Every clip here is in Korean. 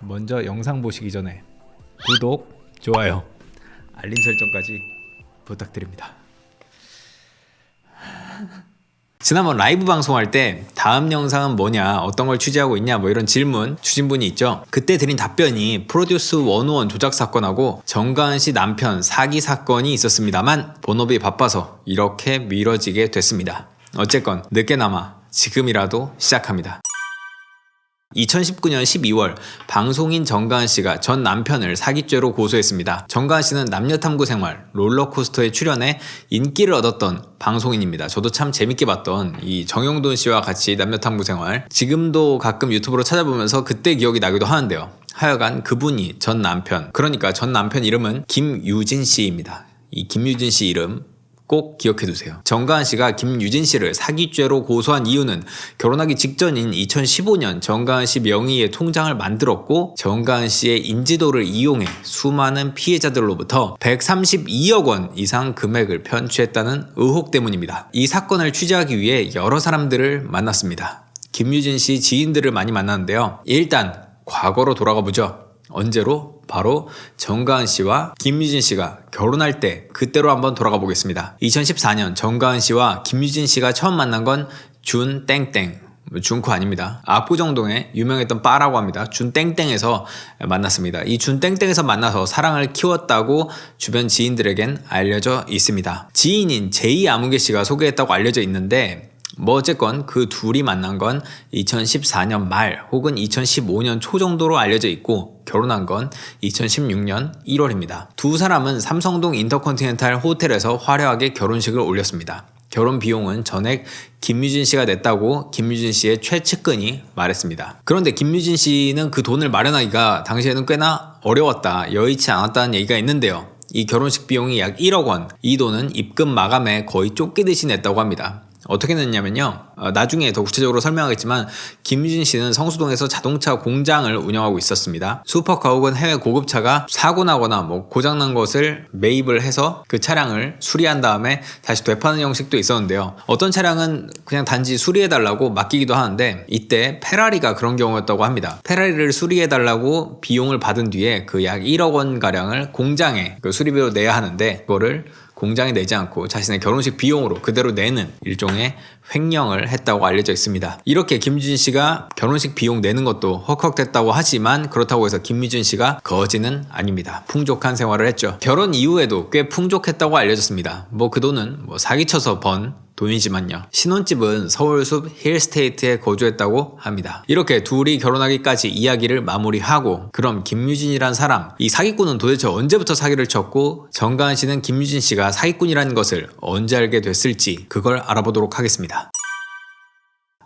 먼저 영상 보시기 전에 구독, 좋아요, 알림 설정까지 부탁드립니다. 지난번 라이브 방송할 때 다음 영상은 뭐냐, 어떤 걸 취재하고 있냐, 뭐 이런 질문 주신 분이 있죠. 그때 드린 답변이 프로듀스 101 조작 사건하고 정가은 씨 남편 사기 사건이 있었습니다만 본업이 바빠서 이렇게 미뤄지게 됐습니다. 어쨌건 늦게나마 지금이라도 시작합니다. 2019년 12월 방송인 정가은 씨가 전 남편을 사기죄로 고소했습니다. 정가은 씨는 남녀탐구 생활, 롤러코스터에 출연해 인기를 얻었던 방송인입니다. 저도 참 재밌게 봤던 이 정용돈 씨와 같이 남녀탐구 생활, 지금도 가끔 유튜브로 찾아보면서 그때 기억이 나기도 하는데요. 하여간 그분이 전 남편, 그러니까 전 남편 이름은 김유진 씨입니다. 이 김유진 씨 이름 꼭 기억해두세요. 정가은 씨가 김유진 씨를 사기죄로 고소한 이유는 결혼하기 직전인 2015년 정가은 씨 명의의 통장을 만들었고 정가은 씨의 인지도를 이용해 수많은 피해자들로부터 132억 원 이상 금액을 편취했다는 의혹 때문입니다. 이 사건을 취재하기 위해 여러 사람들을 만났습니다. 김유진 씨 지인들을 많이 만났는데요. 일단 과거로 돌아가 보죠. 언제로? 바로 정가은 씨와 김유진 씨가 결혼할 때 그때로 한번 돌아가 보겠습니다. 2014년 정가은 씨와 김유진 씨가 처음 만난 건 준땡땡, 준코 아닙니다. 압구정동에 유명했던 바라고 합니다. 준땡땡에서 만났습니다. 이 준땡땡에서 만나서 사랑을 키웠다고 주변 지인들에겐 알려져 있습니다. 지인인 제이아무개 씨가 소개했다고 알려져 있는데 뭐 어쨌건 그 둘이 만난 건 2014년 말 혹은 2015년 초 정도로 알려져 있고 결혼한 건 2016년 1월입니다. 두 사람은 삼성동 인터컨티넨탈 호텔에서 화려하게 결혼식을 올렸습니다. 결혼 비용은 전액 김유진 씨가 냈다고 김유진 씨의 최측근이 말했습니다. 그런데 김유진 씨는 그 돈을 마련하기가 당시에는 꽤나 어려웠다, 여의치 않았다는 얘기가 있는데요. 이 결혼식 비용이 약 1억 원, 이 돈은 입금 마감에 거의 쫓기듯이 냈다고 합니다. 어떻게 냈냐면요, 나중에 더 구체적으로 설명하겠지만 김유진 씨는 성수동에서 자동차 공장을 운영하고 있었습니다. 슈퍼카 혹은 해외 고급차가 사고 나거나 뭐 고장난 것을 매입을 해서 그 차량을 수리한 다음에 다시 되파는 형식도 있었는데요. 어떤 차량은 그냥 단지 수리해달라고 맡기기도 하는데 이때 페라리가 그런 경우였다고 합니다. 페라리를 수리해달라고 비용을 받은 뒤에 그 약 1억 원 가량을 공장에 그 수리비로 내야 하는데 그거를 공장에 내지 않고 자신의 결혼식 비용으로 그대로 내는 일종의 횡령을 했다고 알려져 있습니다. 이렇게 김유진 씨가 결혼식 비용 내는 것도 헉헉댔다고 하지만 그렇다고 해서 김유진 씨가 거지는 아닙니다. 풍족한 생활을 했죠. 결혼 이후에도 꽤 풍족했다고 알려졌습니다. 뭐 그 돈은 뭐 사기쳐서 번 돈이지만요. 신혼집은 서울숲 힐스테이트에 거주했다고 합니다. 이렇게 둘이 결혼하기까지 이야기를 마무리하고 그럼 김유진이란 사람, 이 사기꾼은 도대체 언제부터 사기를 쳤고 정가은 씨는 김유진 씨가 사기꾼이라는 것을 언제 알게 됐을지 그걸 알아보도록 하겠습니다.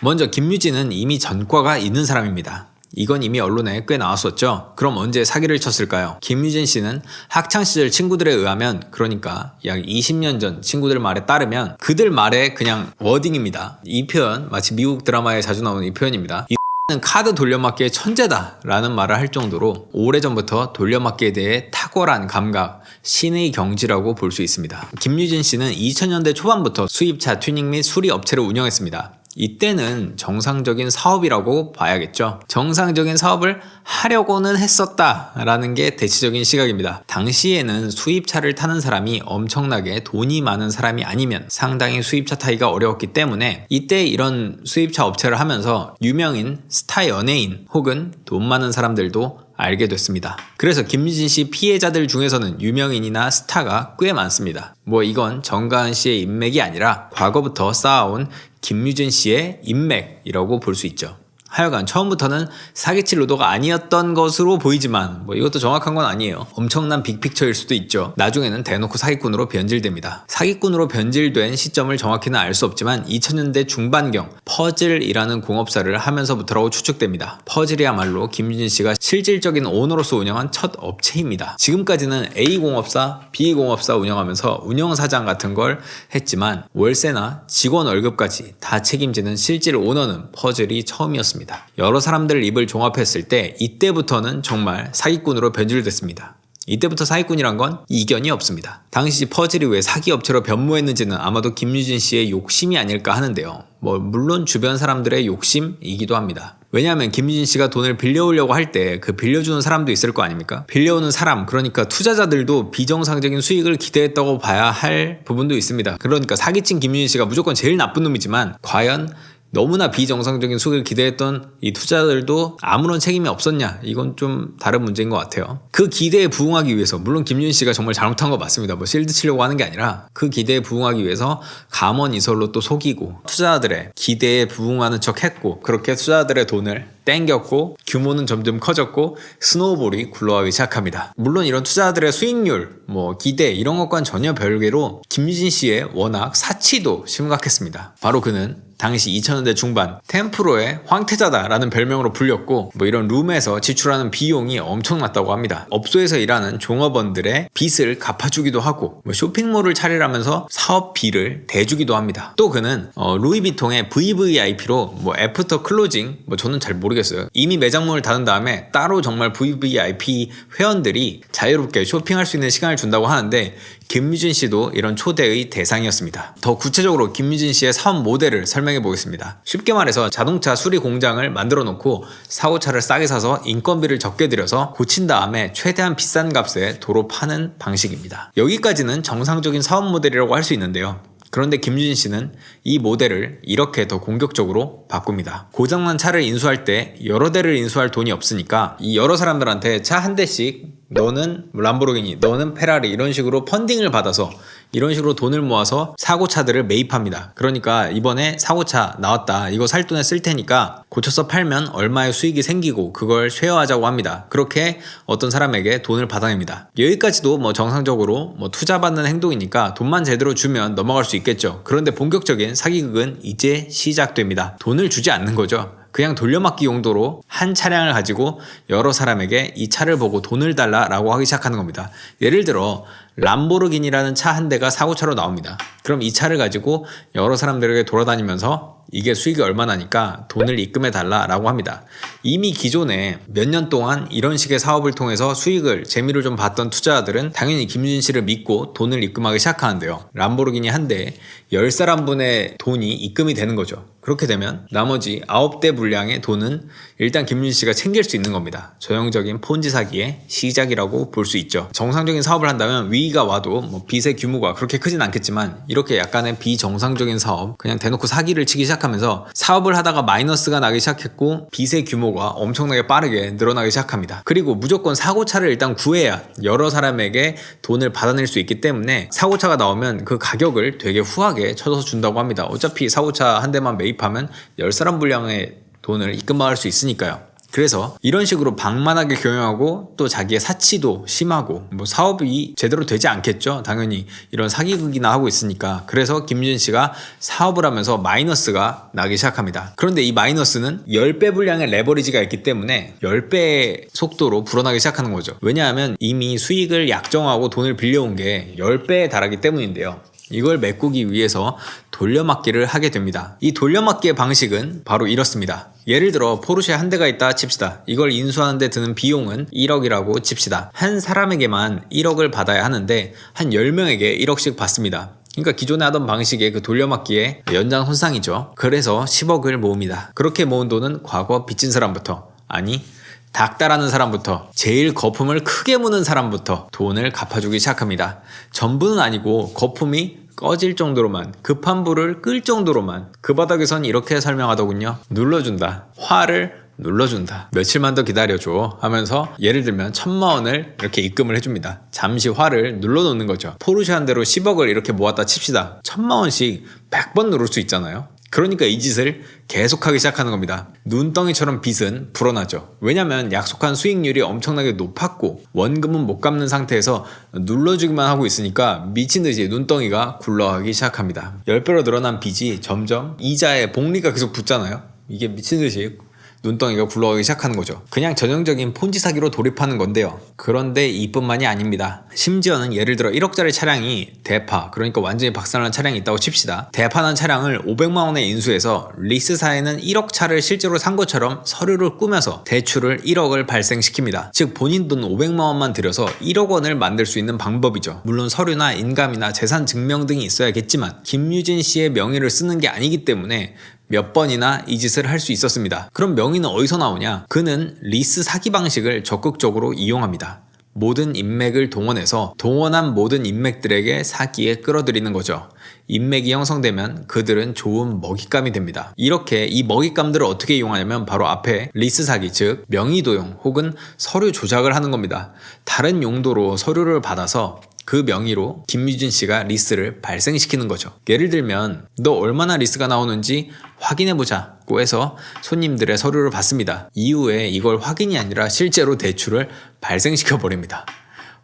먼저 김유진은 이미 전과가 있는 사람입니다. 이건 이미 언론에 꽤 나왔었죠. 그럼 언제 사기를 쳤을까요? 김유진 씨는 학창시절 친구들에 의하면, 그러니까 약 20년 전 친구들 말에 따르면, 그들 말에 그냥 워딩입니다. 이 표현, 마치 미국 드라마에 자주 나오는 이 표현입니다. 는 카드 돌려막기의 천재다 라는 말을 할 정도로 오래전부터 돌려막기에 대해 탁월한 감각, 신의 경지라고 볼 수 있습니다. 김유진 씨는 2000년대 초반부터 수입차 튜닝 및 수리 업체를 운영했습니다. 이때는 정상적인 사업이라고 봐야겠죠. 정상적인 사업을 하려고는 했었다라는 게 대체적인 시각입니다. 당시에는 수입차를 타는 사람이 엄청나게 돈이 많은 사람이 아니면 상당히 수입차 타기가 어려웠기 때문에 이때 이런 수입차 업체를 하면서 유명인 스타 연예인 혹은 돈 많은 사람들도 알게 됐습니다. 그래서 김유진 씨 피해자들 중에서는 유명인이나 스타가 꽤 많습니다. 뭐 이건 정가은 씨의 인맥이 아니라 과거부터 쌓아온 김유진 씨의 인맥이라고 볼 수 있죠. 하여간 처음부터는 사기칠 의도가 아니었던 것으로 보이지만 뭐 이것도 정확한 건 아니에요. 엄청난 빅픽처일 수도 있죠. 나중에는 대놓고 사기꾼으로 변질됩니다. 사기꾼으로 변질된 시점을 정확히는 알 수 없지만 2000년대 중반경 퍼즐이라는 공업사를 하면서부터라고 추측됩니다. 퍼즐이야말로 김유진 씨가 실질적인 오너로서 운영한 첫 업체입니다. 지금까지는 A공업사, B공업사 운영하면서 운영사장 같은 걸 했지만 월세나 직원 월급까지 다 책임지는 실질 오너는 퍼즐이 처음이었습니다. 여러 사람들 입을 종합했을 때 이때부터는 정말 사기꾼으로 변질됐습니다. 이때부터 사기꾼이란 건 이견이 없습니다. 당시 퍼즐이 왜 사기 업체로 변모했는지는 아마도 김유진 씨의 욕심이 아닐까 하는데요. 물론 주변 사람들의 욕심이기도 합니다. 왜냐하면 김유진 씨가 돈을 빌려오려고 할 때 그 빌려주는 사람도 있을 거 아닙니까? 빌려오는 사람, 그러니까 투자자들도 비정상적인 수익을 기대했다고 봐야 할 부분도 있습니다. 그러니까 사기친 김유진 씨가 무조건 제일 나쁜 놈이지만 과연 너무나 비정상적인 수익을 기대했던 이 투자자들도 아무런 책임이 없었냐? 이건 좀 다른 문제인 것 같아요. 그 기대에 부응하기 위해서, 물론 김윤 씨가 정말 잘못한 거 맞습니다. 실드 치려고 하는 게 아니라 그 기대에 부응하기 위해서 감언이설로 또 속이고 투자자들의 기대에 부응하는 척 했고, 그렇게 투자자들의 돈을 땡겼고 규모는 점점 커졌고 스노우볼이 굴러가기 시작합니다. 물론 이런 투자자들의 수익률, 기대 이런 것과는 전혀 별개로 김유진 씨의 워낙 사치도 심각했습니다. 바로 그는 당시 2000년대 중반 템프로의 황태자다라는 별명으로 불렸고 이런 룸에서 지출하는 비용이 엄청났다고 합니다. 업소에서 일하는 종업원들의 빚을 갚아주기도 하고 쇼핑몰을 차리라면서 사업비를 대주기도 합니다. 또 그는 루이비통의 VVIP로 애프터 클로징 저는 잘 모르겠어요. 이미 매장문을 닫은 다음에 따로 정말 VVIP 회원들이 자유롭게 쇼핑할 수 있는 시간을 준다고 하는데 김유진 씨도 이런 초대의 대상이었습니다. 더 구체적으로 김유진 씨의 사업 모델을 설명해 보겠습니다. 쉽게 말해서 자동차 수리 공장을 만들어 놓고 사고차를 싸게 사서 인건비를 적게 들여서 고친 다음에 최대한 비싼 값에 도로 파는 방식입니다. 여기까지는 정상적인 사업 모델이라고 할 수 있는데요. 그런데 김유진 씨는 이 모델을 이렇게 더 공격적으로 바꿉니다. 고장난 차를 인수할 때 여러 대를 인수할 돈이 없으니까 이 여러 사람들한테 차 한 대씩, 너는 람보르기니, 너는 페라리, 이런 식으로 펀딩을 받아서 이런 식으로 돈을 모아서 사고차들을 매입합니다. 그러니까 이번에 사고차 나왔다, 이거 살 돈에 쓸 테니까 고쳐서 팔면 얼마의 수익이 생기고 그걸 쉐어하자고 합니다. 그렇게 어떤 사람에게 돈을 받아냅니다. 여기까지도 정상적으로 투자받는 행동이니까 돈만 제대로 주면 넘어갈 수 있겠죠. 그런데 본격적인 사기극은 이제 시작됩니다. 돈을 주지 않는 거죠. 그냥 돌려막기 용도로 한 차량을 가지고 여러 사람에게 이 차를 보고 돈을 달라라고 하기 시작하는 겁니다. 예를 들어 람보르기니라는 차 한 대가 사고차로 나옵니다. 그럼 이 차를 가지고 여러 사람들에게 돌아다니면서 이게 수익이 얼마나니까 돈을 입금해 달라라고 합니다. 이미 기존에 몇 년 동안 이런 식의 사업을 통해서 수익을, 재미를 좀 봤던 투자자들은 당연히 김유진 씨를 믿고 돈을 입금하기 시작하는데요. 람보르기니 한 대에 10사람분의 돈이 입금이 되는 거죠. 그렇게 되면 나머지 9대 분량의 돈은 일단 김유진 씨가 챙길 수 있는 겁니다. 전형적인 폰지 사기의 시작이라고 볼 수 있죠. 정상적인 사업을 한다면 위기가 와도 빚의 규모가 그렇게 크진 않겠지만 이렇게 약간의 비정상적인 사업, 그냥 대놓고 사기를 치기 시작하면서 사업을 하다가 마이너스가 나기 시작했고 빚의 규모가 엄청나게 빠르게 늘어나기 시작합니다. 그리고 무조건 사고차를 일단 구해야 여러 사람에게 돈을 받아낼 수 있기 때문에 사고차가 나오면 그 가격을 되게 후하게 쳐서 준다고 합니다. 어차피 사고차 한 대만 매입하면 10사람 분량의 돈을 입금할 수 있으니까요. 그래서 이런 식으로 방만하게 경영하고 또 자기의 사치도 심하고 사업이 제대로 되지 않겠죠. 당연히 이런 사기극이나 하고 있으니까. 그래서 김유진 씨가 사업을 하면서 마이너스가 나기 시작합니다. 그런데 이 마이너스는 10배 분량의 레버리지가 있기 때문에 10배의 속도로 불어나기 시작하는 거죠. 왜냐하면 이미 수익을 약정하고 돈을 빌려온 게 10배에 달하기 때문인데요. 이걸 메꾸기 위해서 돌려막기를 하게 됩니다. 이 돌려막기의 방식은 바로 이렇습니다. 예를 들어 포르쉐 한 대가 있다 칩시다. 이걸 인수하는 데 드는 비용은 1억이라고 칩시다. 한 사람에게만 1억을 받아야 하는데 한 10명에게 1억씩 받습니다. 그러니까 기존에 하던 방식의 그 돌려막기의 연장선상이죠. 그래서 10억을 모읍니다. 그렇게 모은 돈은 과거 빚진 사람부터, 아니 닥달하는 사람부터, 제일 거품을 크게 무는 사람부터 돈을 갚아주기 시작합니다. 전부는 아니고 거품이 꺼질 정도로만, 급한 불을 끌 정도로만. 그 바닥에선 이렇게 설명하더군요. 눌러준다. 화를 눌러준다. 며칠만 더 기다려줘 하면서 예를 들면 1000만 원을 이렇게 입금을 해줍니다. 잠시 화를 눌러놓는 거죠. 포르쉐 한 대로 10억을 이렇게 모았다 칩시다. 1000만 원씩 100번 누를 수 있잖아요. 그러니까 이 짓을 계속하기 시작하는 겁니다. 눈덩이처럼 빚은 불어나죠. 왜냐면 약속한 수익률이 엄청나게 높았고 원금은 못 갚는 상태에서 눌러주기만 하고 있으니까 미친듯이 눈덩이가 굴러가기 시작합니다. 10배로 늘어난 빚이 점점 이자에 복리가 계속 붙잖아요. 이게 미친듯이 눈덩이가 굴러가기 시작하는 거죠. 그냥 전형적인 폰지 사기로 돌입하는 건데요. 그런데 이뿐만이 아닙니다. 심지어는 예를 들어 1억짜리 차량이 대파, 그러니까 완전히 박살난 차량이 있다고 칩시다. 대파난 차량을 500만 원에 인수해서 리스사에는 1억 차를 실제로 산 것처럼 서류를 꾸며서 대출을 1억을 발생시킵니다. 즉 본인 돈 500만 원만 들여서 1억 원을 만들 수 있는 방법이죠. 물론 서류나 인감이나 재산 증명 등이 있어야겠지만 김유진 씨의 명의를 쓰는 게 아니기 때문에 몇 번이나 이 짓을 할 수 있었습니다. 그럼 명의는 어디서 나오냐? 그는 리스 사기 방식을 적극적으로 이용합니다. 모든 인맥을 동원해서 동원한 모든 인맥들에게 사기에 끌어들이는 거죠. 인맥이 형성되면 그들은 좋은 먹잇감이 됩니다. 이렇게 이 먹잇감들을 어떻게 이용하냐면 바로 앞에 리스 사기, 즉 명의 도용 혹은 서류 조작을 하는 겁니다. 다른 용도로 서류를 받아서 그 명의로 김유진 씨가 리스를 발생시키는 거죠. 예를 들면 너 얼마나 리스가 나오는지 확인해보자고 해서 손님들의 서류를 받습니다. 이후에 이걸 확인이 아니라 실제로 대출을 발생시켜 버립니다.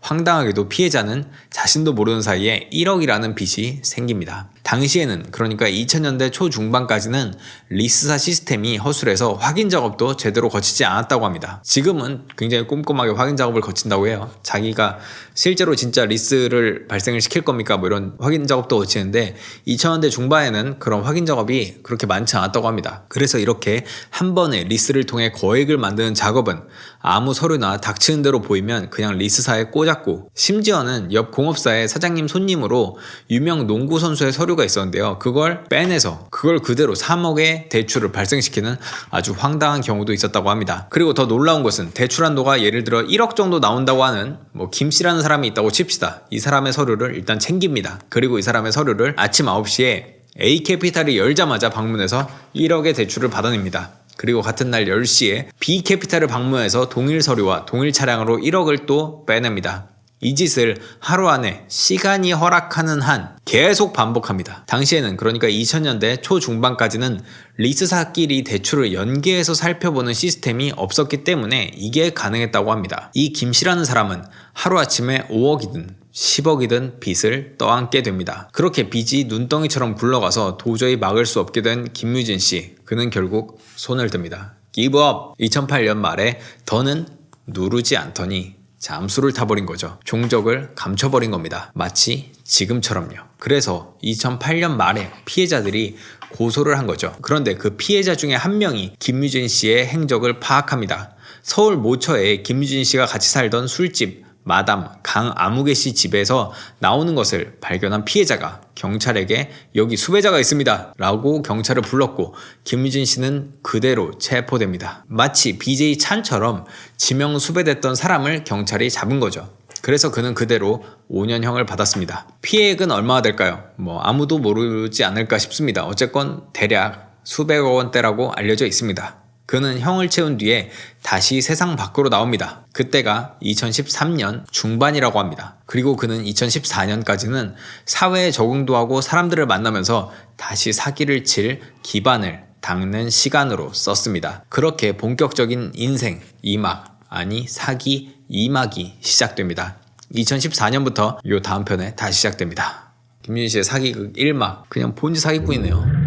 황당하게도 피해자는 자신도 모르는 사이에 1억이라는 빚이 생깁니다. 당시에는, 그러니까 2000년대 초중반까지는 리스사 시스템이 허술해서 확인 작업도 제대로 거치지 않았다고 합니다. 지금은 굉장히 꼼꼼하게 확인 작업을 거친다고 해요. 자기가 실제로 진짜 리스를 발생을 시킬 겁니까? 뭐 이런 확인 작업도 거치는데 2000년대 중반에는 그런 확인 작업이 그렇게 많지 않았다고 합니다. 그래서 이렇게 한 번에 리스를 통해 거액을 만드는 작업은 아무 서류나 닥치는 대로 보이면 그냥 리스사에 꽂았고, 심지어는 옆 공업사의 사장님 손님으로 유명 농구 선수의 서류가 있었는데요. 그걸 빼내서 그걸 그대로 3억의 대출을 발생시키는 아주 황당한 경우도 있었다고 합니다. 그리고 더 놀라운 것은 대출 한도가 예를 들어 1억 정도 나온다고 하는 김씨라는 사람이 있다고 칩시다. 이 사람의 서류를 일단 챙깁니다. 그리고 이 사람의 서류를 아침 9시에 A캐피탈이 열자마자 방문해서 1억의 대출을 받아냅니다. 그리고 같은 날 10시에 B캐피탈을 방문해서 동일 서류와 동일 차량으로 1억을 또 빼냅니다. 이 짓을 하루 안에 시간이 허락하는 한 계속 반복합니다. 당시에는, 그러니까 2000년대 초중반까지는 리스사끼리 대출을 연계해서 살펴보는 시스템이 없었기 때문에 이게 가능했다고 합니다. 이 김씨라는 사람은 하루아침에 5억이든 10억이든 빚을 떠안게 됩니다. 그렇게 빚이 눈덩이처럼 굴러가서 도저히 막을 수 없게 된 김유진 씨, 그는 결국 손을 듭니다. Give up! 2008년 말에 더는 누르지 않더니 잠수를 타버린 거죠. 종적을 감춰버린 겁니다. 마치 지금처럼요. 그래서 2008년 말에 피해자들이 고소를 한 거죠. 그런데 그 피해자 중에 한 명이 김유진 씨의 행적을 파악합니다. 서울 모처에 김유진 씨가 같이 살던 술집 마담 강아무개 씨 집에서 나오는 것을 발견한 피해자가 경찰에게 여기 수배자가 있습니다 라고 경찰을 불렀고, 김유진 씨는 그대로 체포됩니다. 마치 BJ 찬처럼 지명 수배됐던 사람을 경찰이 잡은 거죠. 그래서 그는 그대로 5년형을 받았습니다. 피해액은 얼마나 될까요? 아무도 모르지 않을까 싶습니다. 어쨌건 대략 수백억 원대라고 알려져 있습니다. 그는 형을 채운 뒤에 다시 세상 밖으로 나옵니다. 그때가 2013년 중반이라고 합니다. 그리고 그는 2014년까지는 사회에 적응도 하고 사람들을 만나면서 다시 사기를 칠 기반을 닦는 시간으로 썼습니다. 그렇게 본격적인 인생 2막, 아니 사기 2막이 시작됩니다. 2014년부터 요 다음 편에 다시 시작됩니다. 김유진 씨의 사기극 1막, 그냥 본지 사기꾼이네요.